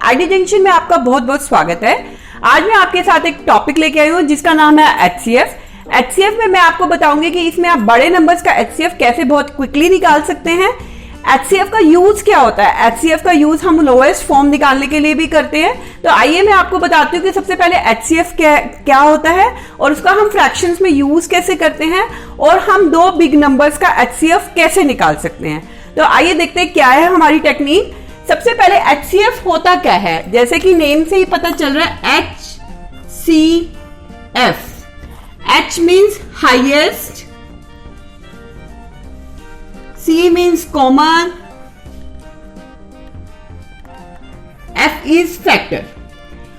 ID junction में आपका बहुत बहुत स्वागत है। आज मैं आपके साथ एक टॉपिक लेके आई हूँ जिसका नाम है एचसीएफ। एचसीएफ में मैं आपको बताऊंगी कि इसमें आप बड़े नंबर्स का एचसीएफ कैसे बहुत क्विकली निकाल सकते हैं। एचसीएफ का यूज क्या होता है? एचसीएफ का यूज हम लोएस्ट फॉर्म निकालने के लिए भी करते हैं। तो आइए मैं आपको बताती हूँ कि सबसे पहले एचसीएफ क्या होता है और उसका हम फ्रैक्शंस में यूज कैसे करते हैं और हम दो बिग नंबर्स का एचसीएफ कैसे निकाल सकते हैं। तो आइए देखते हैं क्या है हमारी टेक्निक। सबसे पहले एचसीएफ होता क्या है, जैसे कि नेम से ही पता चल रहा है HCF। H means highest, C means common, F is factor.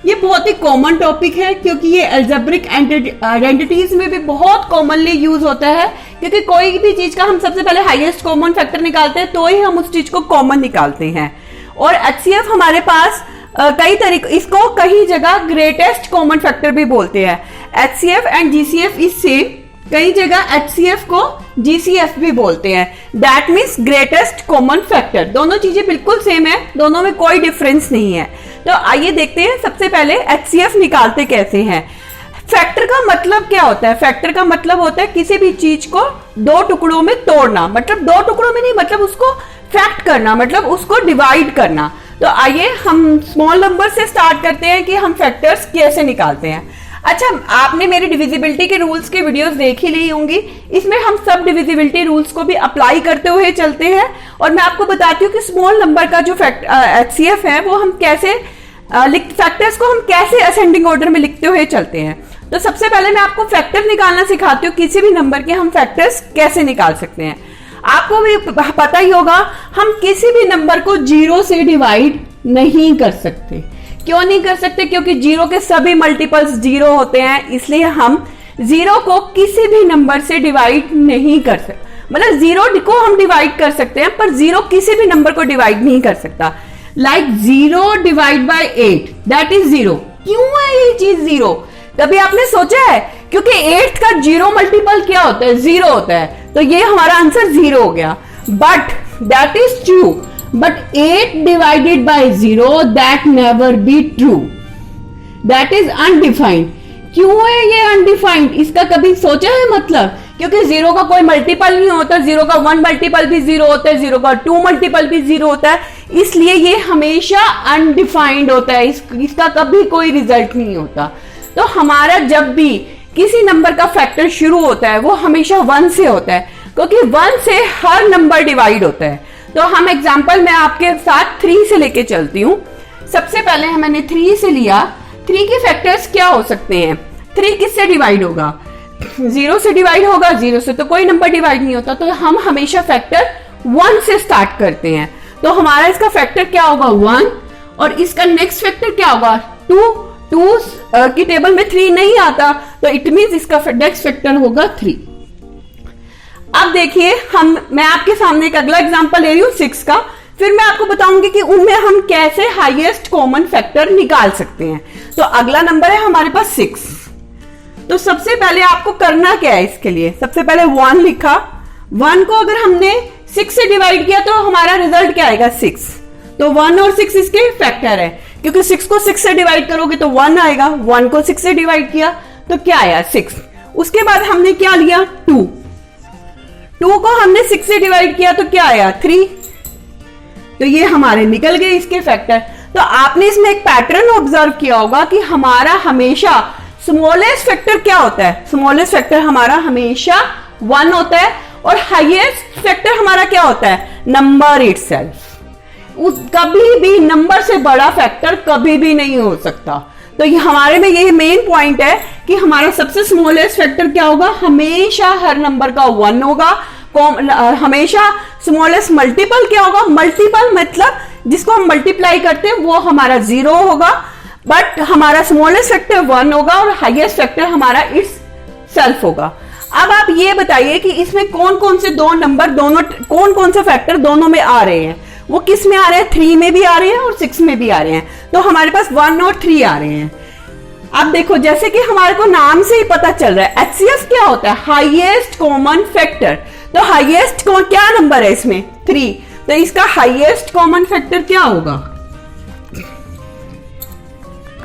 ये बहुत ही कॉमन टॉपिक है क्योंकि ये अलजेब्रिक आइडेंटिटीज में भी बहुत कॉमनली यूज होता है, क्योंकि कोई भी चीज का हम सबसे पहले हाईएस्ट कॉमन फैक्टर निकालते हैं तो ही हम उस चीज को कॉमन निकालते हैं। और एचसीएफ हमारे पास कई तरीके, इसको कई जगह ग्रेटेस्ट कॉमन फैक्टर भी बोलते हैं। HCF and GCF is same. कई जगह एचसीएफ को जीसीएफ भी बोलते हैं, that means greatest common factor. दोनों चीजें बिल्कुल सेम है, दोनों में कोई डिफरेंस नहीं है। तो आइए देखते हैं सबसे पहले एचसीएफ निकालते कैसे हैं। फैक्टर का मतलब क्या होता है? फैक्टर का मतलब होता है किसी भी चीज को दो टुकड़ों में तोड़ना, मतलब दो टुकड़ों में नहीं, मतलब उसको फैक्ट करना, मतलब उसको डिवाइड करना। तो आइए हम स्मॉल नंबर से स्टार्ट करते हैं कि हम फैक्टर्स कैसे निकालते हैं। अच्छा, आपने मेरी डिविजिबिलिटी के रूल्स की वीडियोस देख ही ली होंगी। इसमें हम सब डिविजिबिलिटी रूल्स को भी अप्लाई करते हुए चलते हैं और मैं आपको बताती हूँ कि स्मॉल नंबर का जो एचसीएफ है वो हम कैसे फैक्टर्स को हम कैसे असेंडिंग ऑर्डर में लिखते हुए चलते हैं। तो सबसे पहले मैं आपको फैक्टर निकालना सिखाती हूँ। किसी भी नंबर के हम फैक्टर्स कैसे निकाल सकते हैं। आपको भी पता ही होगा, हम किसी भी नंबर को जीरो से डिवाइड नहीं कर सकते। क्यों नहीं कर सकते? क्योंकि जीरो के सभी मल्टीपल्स जीरो होते हैं, इसलिए हम जीरो को किसी भी नंबर से डिवाइड नहीं कर सकते। मतलब जीरो को हम डिवाइड कर सकते हैं पर जीरो किसी भी नंबर को डिवाइड नहीं कर सकता। Like 0 divide by 8 that is 0। क्यों है ये चीज 0? कभी आपने सोचा है? क्योंकि 8 का 0 मल्टीपल क्या होता है? 0 होता है। तो ये हमारा आंसर 0 हो गया। But that is true, but 8 divided by 0 that never be true, that is undefined. क्यों है ये अनडिफाइंड? इसका कभी सोचा है मतलब? क्योंकि 0 का कोई मल्टीपल नहीं होता। 0 का 1 मल्टीपल भी 0 होता है, 0 का 2 मल्टीपल भी 0 होता है, इसलिए ये हमेशा अनडिफाइंड होता है। इसका कभी कोई रिजल्ट नहीं होता। तो हमारा जब भी किसी नंबर का फैक्टर शुरू होता है वो हमेशा 1 से होता है, क्योंकि 1 से हर नंबर डिवाइड होता है। तो हम एग्जांपल मैं आपके साथ 3 से लेके चलती हूँ। सबसे पहले मैंने 3 से लिया। 3 के फैक्टर्स क्या हो सकते हैं? 3 किससे डिवाइड होगा? 0 से डिवाइड होगा। 0 से तो कोई नंबर डिवाइड नहीं होता, तो हम हमेशा फैक्टर 1 से स्टार्ट करते हैं। तो हमारा इसका फैक्टर क्या होगा? 1। और इसका नेक्स्ट फैक्टर क्या होगा? 2 की टेबल में 3 नहीं आता, तो इट मींस इसका नेक्स्ट फैक्टर होगा 3। अब देखिए, मैं आपके सामने एक अगला एग्जांपल ले रही हूँ 6 का। फिर मैं आपको बताऊंगी कि उनमें हम कैसे हाईएस्ट कॉमन फैक्टर निकाल सकते हैं। तो अगला नंबर है हमारे पास 6। तो सबसे पहले आपको करना क्या है? इसके लिए सबसे पहले 1 लिखा। 1 को अगर हमने 6 से डिवाइड किया तो हमारा रिजल्ट क्या आएगा? 6। तो 1 और 6 इसके फैक्टर है, क्योंकि 6 को 6 से डिवाइड करोगे तो 1 आएगा। 1 को 6 से डिवाइड किया तो क्या आया? 6। उसके बाद हमने क्या लिया? 2 को हमने 6 से डिवाइड किया तो क्या आया? 3। तो ये हमारे निकल गए इसके फैक्टर। तो आपने इसमें एक पैटर्न ऑब्जर्व किया होगा कि हमारा हमेशा स्मॉलेस्ट फैक्टर क्या होता है? स्मॉलेस्ट फैक्टर हमारा हमेशा 1 होता है और हाईएस्ट फैक्टर हमारा क्या होता है? Number itself. कभी भी नंबर से बड़ा फैक्टर कभी भी नहीं हो सकता। तो ये हमारे में ये मेन पॉइंट है कि हमारा सबसे स्मॉलेस्ट फैक्टर क्या होगा? हमेशा हर नंबर का 1 होगा। हमेशा स्मॉलेस्ट मल्टीपल क्या होगा? मल्टीपल मतलब जिसको हम मल्टीप्लाई करते हैं वो हमारा 0 होगा, बट हमारा स्मॉलेस्ट फैक्टर 1 होगा और हाईएस्ट फैक्टर हमारा इट्स सेल्फ होगा। अब आप ये बताइए कि इसमें कौन कौन से दो नंबर, कौन कौन से फैक्टर दोनों में आ रहे हैं? वो किस में आ रहे हैं? 3 में भी आ रहे हैं और 6 में भी आ रहे हैं। तो हमारे पास 1 और 3 आ रहे हैं। अब देखो, जैसे कि हमारे को नाम से ही पता चल रहा है, एचसीएफ क्या होता है? Highest common factor. तो हाईएस्ट क्या नंबर है इसमें? 3। तो इसका हाईएस्ट कॉमन फैक्टर क्या होगा?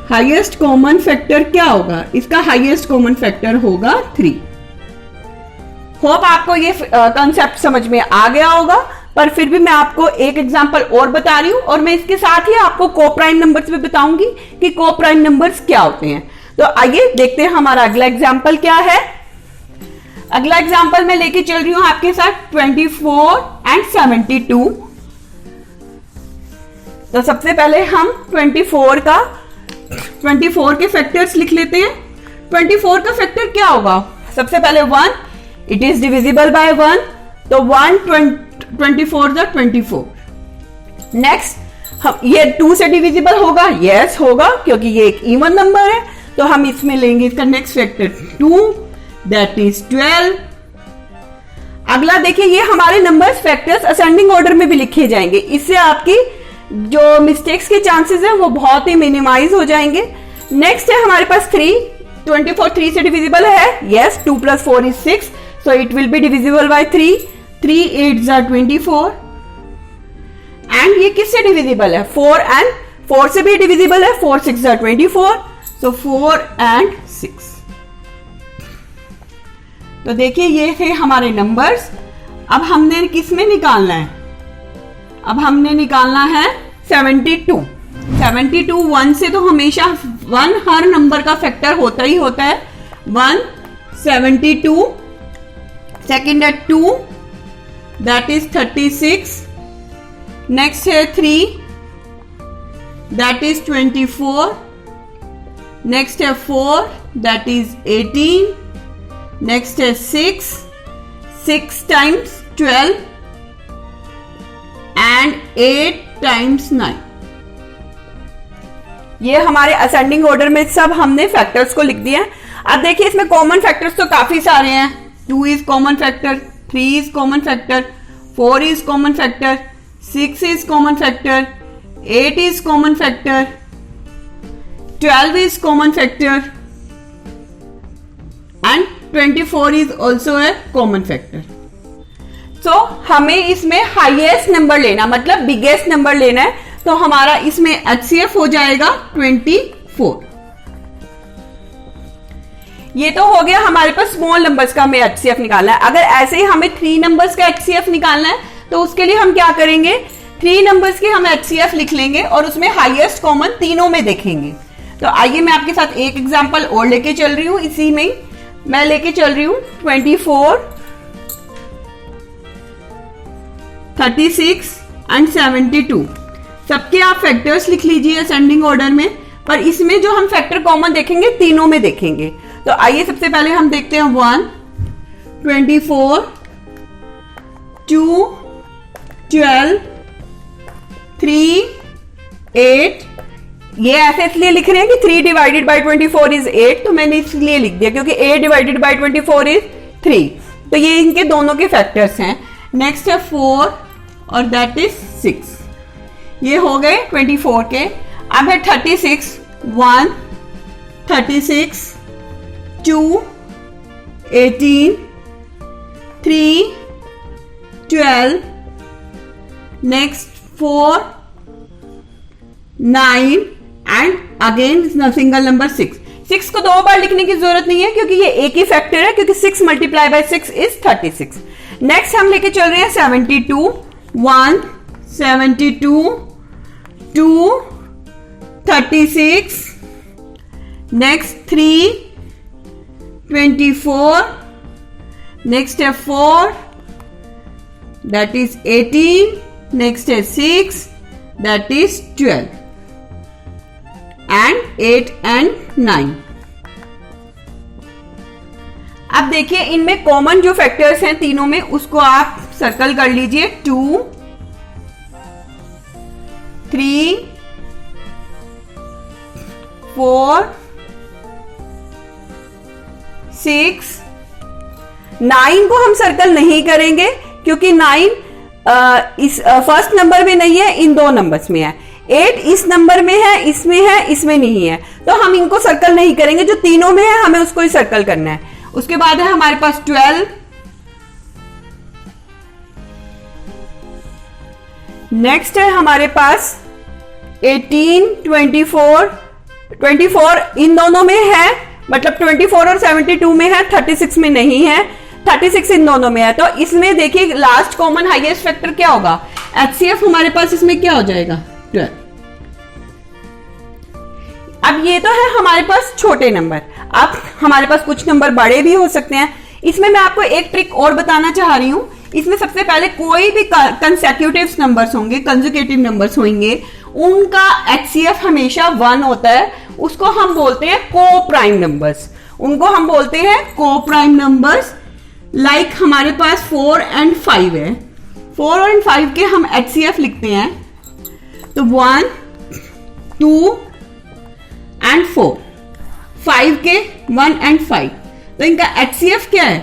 हाईएस्ट कॉमन फैक्टर क्या होगा? इसका हाईएस्ट कॉमन फैक्टर होगा 3। होप आपको ये कंसेप्ट समझ में आ गया होगा, पर फिर भी मैं आपको एक एग्जांपल और बता रही हूं, और मैं इसके साथ ही आपको कोप्राइम नंबर्स भी बताऊंगी कि कोप्राइम नंबर्स क्या होते हैं। तो आइए देखते हैं हमारा अगला एग्जांपल क्या है। अगला एग्जांपल मैं लेके चल रही हूं आपके साथ 24 एंड 72। तो सबसे पहले हम 24 के फैक्टर्स लिख लेते हैं। 24 का फैक्टर क्या होगा? सबसे पहले 1, इट इज डिविजिबल बाय 1, तो 1 24 24। नेक्स्ट, हम ये 2 से डिविजिबल होगा? यस होगा, क्योंकि ये एक इवन नंबर है। तो हम इसमें लेंगे इसका नेक्स्ट फैक्टर 2, दैट इज 12। अगला देखिए, ये हमारे नंबर्स फैक्टर्स असेंडिंग ऑर्डर में भी लिखे जाएंगे। इससे आपकी जो मिस्टेक्स के चांसेस है वो बहुत ही मिनिमाइज हो जाएंगे। नेक्स्ट है हमारे पास 3, 24 3 से डिविजिबल है? Yes, 2 + 4 is 6, so it will be divisible by 3. 3 8s are 24. And ये किससे डिविजिबल है? 4 से भी डिविजिबल है। 4 6 are 24, so 4 and 6। तो देखिए ये थे हमारे नंबर्स। अब हमने किसमें निकालना है? अब हमने निकालना है 72। 1 से तो हमेशा 1 हर नंबर का फैक्टर होता ही होता है। 1 72, सेकेंड है 2, दैट इज 36। नेक्स्ट है 3, दैट इज 24। नेक्स्ट है 4, दैट इज 18। नेक्स्ट है 6 टाइम्स 12 एंड 8 टाइम्स 9। ये हमारे असेंडिंग ऑर्डर में सब हमने फैक्टर्स को लिख दिया है। अब देखिए इसमें कॉमन फैक्टर्स तो काफी सारे हैं। 2 is common factor, 3 is common factor, 4 is common factor, 6 is common factor, 8 is common factor, 12 is common factor and 24 is also a common factor. So हमें इसमें हाईएस्ट नंबर लेना, मतलब बिगेस्ट नंबर लेना है। तो हमारा इसमें HCF हो जाएगा 24। ये तो हो गया हमारे पास स्मॉल नंबर्स का हमें HCF निकालना है। अगर ऐसे ही हमें 3 नंबर्स का HCF निकालना है तो उसके लिए हम क्या करेंगे? 3 नंबर्स के हम HCF लिख लेंगे और उसमें हाईएस्ट कॉमन तीनों में देखेंगे। तो आइए मैं आपके साथ एक एग्जांपल और लेके चल रही हूं। इसी में मैं लेके चल रही हूं 24, 36 एंड 72। सबके आप फैक्टर्स लिख लीजिए असेंडिंग ऑर्डर में, पर इसमें जो हम फैक्टर कॉमन देखेंगे तीनों में देखेंगे। तो आइए सबसे पहले हम देखते हैं 1 24, 2 12, 3 8। ये ऐसे इसलिए लिख रहे हैं कि 3 डिवाइडेड बाई 24 इज 8, तो मैंने इसलिए लिख दिया क्योंकि 8 डिवाइडेड बाई 24 इज 3। तो ये इनके दोनों के फैक्टर्स हैं। नेक्स्ट है 4 और दैट इज 6। ये हो गए 24 के। अब है 36, 1 36, 2 18, 3 12, next 4 9 and again single number 6। 6 को 2 बार लिखने की जरूरत नहीं है क्योंकि ये एक ही फैक्टर है, क्योंकि 6 मल्टीप्लाई बाय 6 इज 36। नेक्स्ट हम लेके चल रहे हैं 72, 1 72, 2 36, नेक्स्ट 3 24, नेक्स्ट है 4 दैट इज 18, नेक्स्ट है 6 दैट इज 12 एंड 8 एंड 9। अब देखिए इनमें कॉमन जो फैक्टर्स हैं तीनों में, उसको आप सर्कल कर लीजिए। 2 3 4 6 9 को हम सर्कल नहीं करेंगे क्योंकि 9 इस फर्स्ट नंबर में नहीं है, इन 2 नंबर्स में है। 8 इस नंबर में है, इसमें नहीं है, तो हम इनको सर्कल नहीं करेंगे। जो तीनों में है हमें उसको ही सर्कल करना है। उसके बाद है हमारे पास 12, नेक्स्ट है हमारे पास 18, 24, 24 इन दोनों में है, मतलब 24 और 72 में है, 36 में नहीं है, 36 इन दोनों में है। तो इसमें देखिए लास्ट कॉमन हाईएस्ट फैक्टर क्या होगा, HCF हमारे पास इसमें क्या हो जाएगा 12। अब ये तो है हमारे पास छोटे नंबर, अब हमारे पास कुछ नंबर बड़े भी हो सकते हैं। इसमें मैं आपको एक ट्रिक और बताना चाह रही हूं। इसमें सबसे पहले कोई भी कंसेक्यूटिव नंबर्स होंगे, कंसेक्यूटिव नंबर्स होंगे, उनका HCF हमेशा 1 होता है। उसको हम बोलते हैं को प्राइम नंबर्स, उनको हम बोलते हैं को प्राइम नंबर्स। लाइक हमारे पास 4 और 5 है, 4 और 5 के हम HCF लिखते हैं तो 1, 2 और 4, 5 के 1 और 5, तो इनका HCF क्या है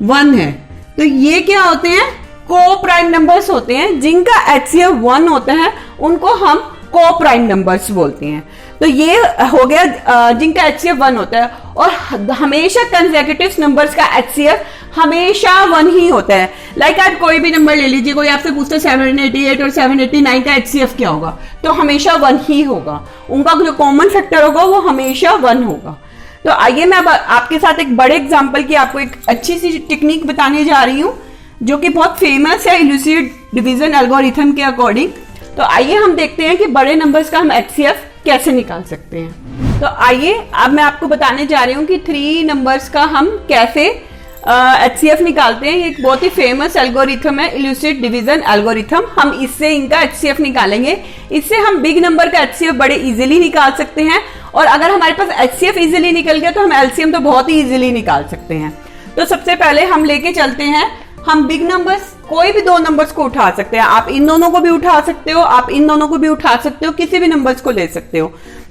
1 है। तो ये क्या होते हैं, को प्राइम नंबर्स होते हैं। जिनका HCF 1 होता है उनको हम को प्राइम नंबर्स बोलते हैं। तो ये हो गया जिनका HCF 1 होता है, और हमेशा कंसेक्यूटिव नंबर्स का HCF हमेशा 1 ही होता है। लाइक आप कोई भी नंबर ले लीजिए, कोई आपसे पूछता है 788 और 789 का HCF क्या होगा, तो हमेशा 1 ही होगा। उनका जो कॉमन फैक्टर होगा वो हमेशा 1 होगा। तो आइए मैं अब आपके साथ एक बड़े एग्जांपल की आपको एक अच्छी सी टेक्निक बताने जा रही हूं, जो कि बहुत फेमस है इल्यूसिड डिवीजन एल्गोरिथम के अकॉर्डिंग। तो आइए हम देखते हैं कि बड़े नंबर्स का हम HCF कैसे निकाल सकते हैं। तो आइए अब मैं आपको बताने जा रही हूँ कि 3 नंबर्स का हम कैसे HCF निकालते हैं। ये एक बहुत ही फेमस एल्गोरिथम है, इल्यूसिड डिवीजन एल्गोरिथम। हम इससे इनका HCF निकालेंगे। इससे हम बिग नंबर का HCF बड़े इजीली निकाल सकते हैं, और अगर हमारे पास HCF इजीली निकल गया तो हम LCM तो बहुत ही इजीली निकाल सकते हैं। तो सबसे पहले हम लेके चलते हैं, हम बिग नंबर्स कोई भी 2 नंबर्स को उठा सकते हैं। आप इन दोनों को भी उठा सकते हो, आप इन दोनों को भी उठा सकते हो, किसी भी नंबर्स को ले सकते हो।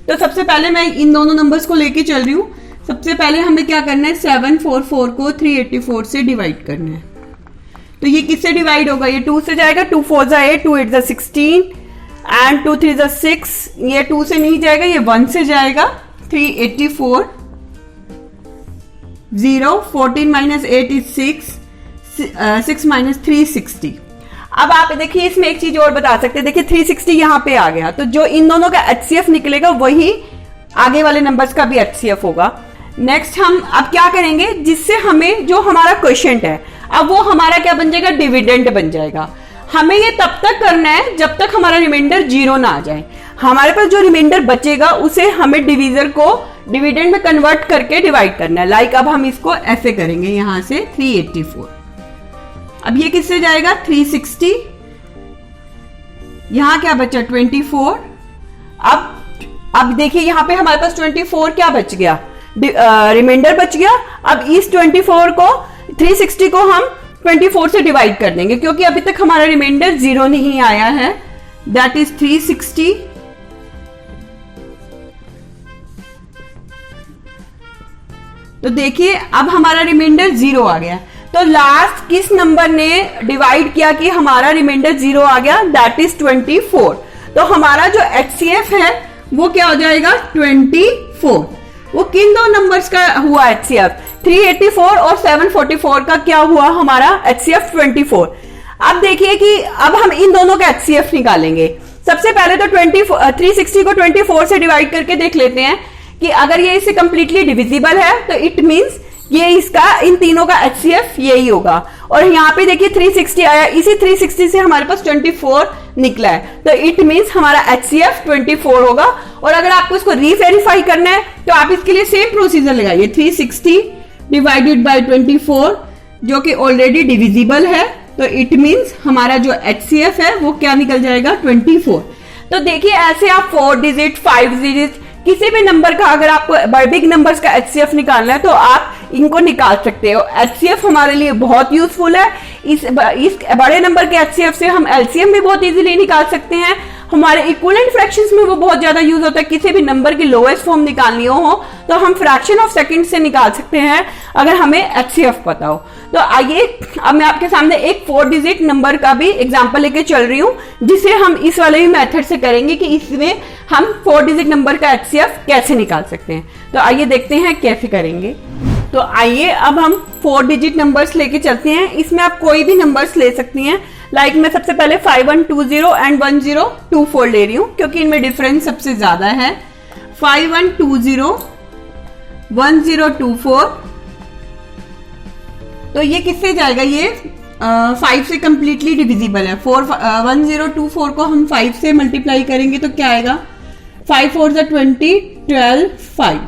तो सबसे पहले मैं इन दोनों नंबर्स को लेके चल रही हूँ। सबसे पहले हमें क्या करना है, 744 को 384 से डिवाइड करना है। तो ये किससे डिवाइड होगा, ये 2 से जाएगा, 2 4 जा 8, 2 8 जा 16 एंड 2 3 जा 6। ये 2 से नहीं जाएगा, ये 1 से जाएगा। 384 0 14 माइनस 8 इज 6, 6 माइनस 360। अब आप देखिए इसमें एक चीज और बता सकते हैं, देखिए 360 यहां पे आ गया, तो जो इन दोनों का HCF निकलेगा वही आगे वाले नंबर्स का भी HCF होगा। नेक्स्ट हम अब क्या करेंगे, जिससे हमें जो हमारा क्वोशिएंट है, अब वो हमारा क्या बन जाएगा, डिविडेंड बन जाएगा। हमें ये तब तक करना है जब तक हमारा रिमाइंडर 0 ना आ जाए। हमारे पास जो रिमाइंडर बचेगा उसे हमें डिवीजर को डिविडेंड में कन्वर्ट करके डिवाइड करना है। लाइक अब हम इसको ऐसे करेंगे, यहां से 384, अब ये किससे जाएगा 360, यहां क्या बचा 24। अब देखिए यहां पे हमारे पास 24 क्या बच गया, रिमाइंडर बच गया। अब इस 24 को 360 को हम 24 से डिवाइड कर देंगे, क्योंकि अभी तक हमारा रिमाइंडर 0 नहीं आया है। दैट इज 360 तो देखिए अब हमारा रिमाइंडर 0 आ गया। तो लास्ट किस नंबर ने डिवाइड किया कि हमारा रिमाइंडर 0 आ गया, दैट इज 24। तो हमारा जो HCF है वो क्या हो जाएगा 24। वो किन 2 नंबर्स का हुआ HCF, 384 और 744 का क्या हुआ हमारा HCF 24। अब देखिए कि अब हम इन दोनों का HCF निकालेंगे। सबसे पहले तो 360 को 24 से डिवाइड करके देख लेते हैं कि अगर ये इससे कंप्लीटली डिविजिबल है तो इट मींस ये इसका इन तीनों का HCF यही होगा। और यहाँ पे देखिए 360 आया, इसी 360 से हमारे पास 24 निकला है, तो इट मींस हमारा HCF 24 होगा। और अगर आपको इसको रीवेरीफाई करना है तो आप इसके लिए सेम प्रोसीजर लगाइए, 360 डिवाइडेड बाय 24 जो कि ऑलरेडी डिविजिबल है, तो इट मींस हमारा जो HCF है वो क्या निकल जाएगा 24। तो देखिए ऐसे आप 4 डिजिट 5 डिजिट किसी भी नंबर का अगर आपको बिग नंबर्स का HCF निकालना है तो आप इनको निकाल सकते हो। HCF हमारे लिए बहुत यूजफुल है। इस बड़े नंबर के HCF से हम LCM भी बहुत इजीली निकाल सकते हैं। हमारे इक्विवेलेंट फ्रैक्शंस में वो बहुत ज्यादा यूज होता है। किसी भी नंबर की लोएस्ट फॉर्म निकालनी हो तो हम फ्रैक्शन ऑफ सेकंड से निकाल सकते हैं अगर हमें HCF पता हो। तो आइए अब मैं आपके सामने एक 4 डिजिट नंबर का भी एग्जांपल लेके चल रही हूँ, जिसे हम इस वाले ही मेथड से करेंगे कि इसमें हम 4 डिजिट नंबर का HCF कैसे निकाल सकते हैं। तो आइए देखते हैं कैसे करेंगे। तो आइए अब हम 4 डिजिट नंबर्स लेके चलते हैं। इसमें आप कोई भी नंबर्स ले सकती हैं। लाइक मैं सबसे पहले 5120 एंड 1024 ले रही हूँ क्योंकि इनमें डिफरेंस सबसे ज्यादा है। 5120 1024। तो ये किससे जाएगा, ये 5 से कंप्लीटली डिविजिबल है। 1024 को हम 5 से मल्टीप्लाई करेंगे तो क्या आएगा, 5 4 20 12 5।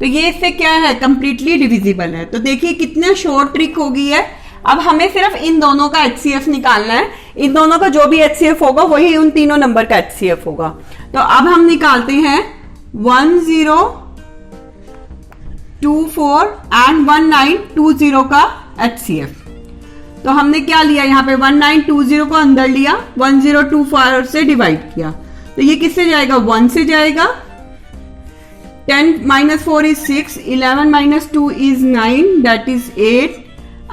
तो ये इससे क्या है, कंप्लीटली डिविजिबल है। तो देखिए कितना शॉर्ट ट्रिक हो गई है। अब हमें सिर्फ इन दोनों का HCF निकालना है। इन दोनों का जो भी HCF होगा वही उन तीनों नंबर का HCF होगा। तो अब हम निकालते हैं 1024 एंड 1920 का HCF। तो हमने क्या लिया, यहाँ पे 1920 को अंदर लिया, 1024 से डिवाइड किया। तो ये किससे जाएगा, 1 से जाएगा। 10 - 4 is 6, 11 - 2 is 9, that is 8।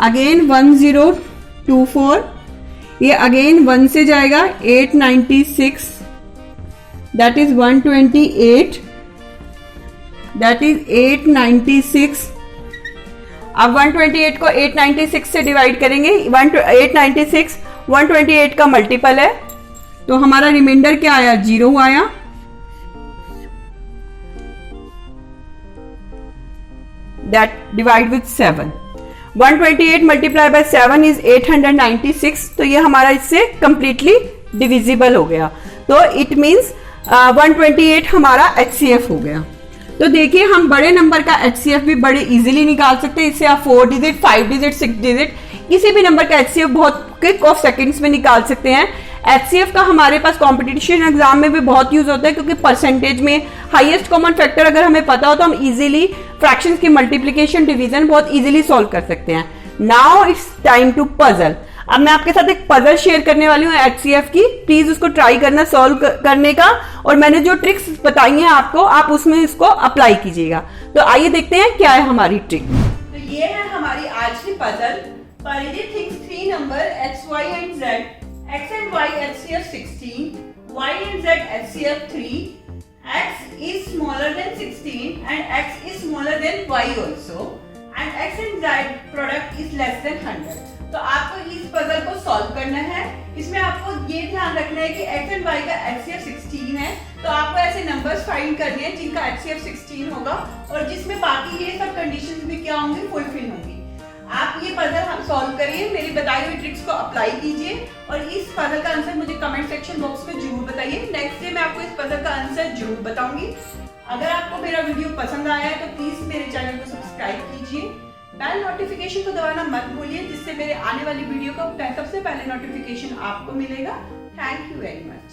Again 1024, ये अगेन 1 से जाएगा, 896, that is 128, that is 896। अब 128 को 896 से डिवाइड करेंगे। 896 128 का मल्टीपल है, तो हमारा रिमाइंडर क्या आया, 0 आया। That divide with 7। 128 multiply by 7 is 896। तो ये हमारा इससे कंप्लीटली डिविजिबल हो गया। तो इट मींस 128 हमारा HCF हो गया। तो देखिए हम बड़े नंबर का HCF भी बड़े इजीली निकाल सकते हैं। इससे आप 4 डिजिट, 5 डिजिट, 6 डिजिट किसी भी नंबर का HCF बहुत क्विक ऑफ सेकंड्स में निकाल सकते हैं। HCF का हमारे पास कंपटीशन एग्जाम में भी बहुत यूज होता है, क्योंकि परसेंटेज में हाईएस्ट कॉमन फैक्टर अगर हमें पता हो तो हम इजीली फ्रैक्शंस की मल्टीप्लिकेशन, डिवीजन बहुत इजीली सॉल्व कर सकते हैं। Now it's time to puzzle. अब मैं आपके साथ एक पजल शेयर करने वाली हूँ HCF की, प्लीज उसको ट्राई करना सॉल्व करने का, और मैंने जो ट्रिक्स बताई हैं आपको, आप उसमें इसको अप्लाई कीजिएगा। तो आइए देखते हैं क्या है हमारी ट्रिक। तो ये है हमारी आज की पजल। परिधि thinks 3 number X, Y and Z, X and Y HCF 16, Y and Z HCF 3, X is smaller than 16 and X is smaller than Y also, and X and Z product is less than 100। तो आपको इस puzzle को solve करना है। इसमें आपको ये ध्यान रखना है कि X and Y का HCF 16 है, तो आपको ऐसे नंबर्स फाइंड करने हैं जिनका HCF 16 होगा और जिसमें बाकी ये सब कंडीशंस भी क्या होंगी, फुलफिल होंगी। आप ये पजल हम सॉल्व करिए, मेरी बताई हुई ट्रिक्स को अप्लाई कीजिए और इस पजल का आंसर मुझे कमेंट सेक्शन बॉक्स में जरूर बताइए। नेक्स्ट डे मैं आपको इस पजल का आंसर जरूर बताऊंगी। अगर आपको मेरा वीडियो पसंद आया है तो प्लीज मेरे चैनल को सब्सक्राइब कीजिए, बेल नोटिफिकेशन को दबाना मत भूलिए, जिससे मेरे आने वाली वीडियो का सबसे पहले नोटिफिकेशन आपको मिलेगा। Thank you very much.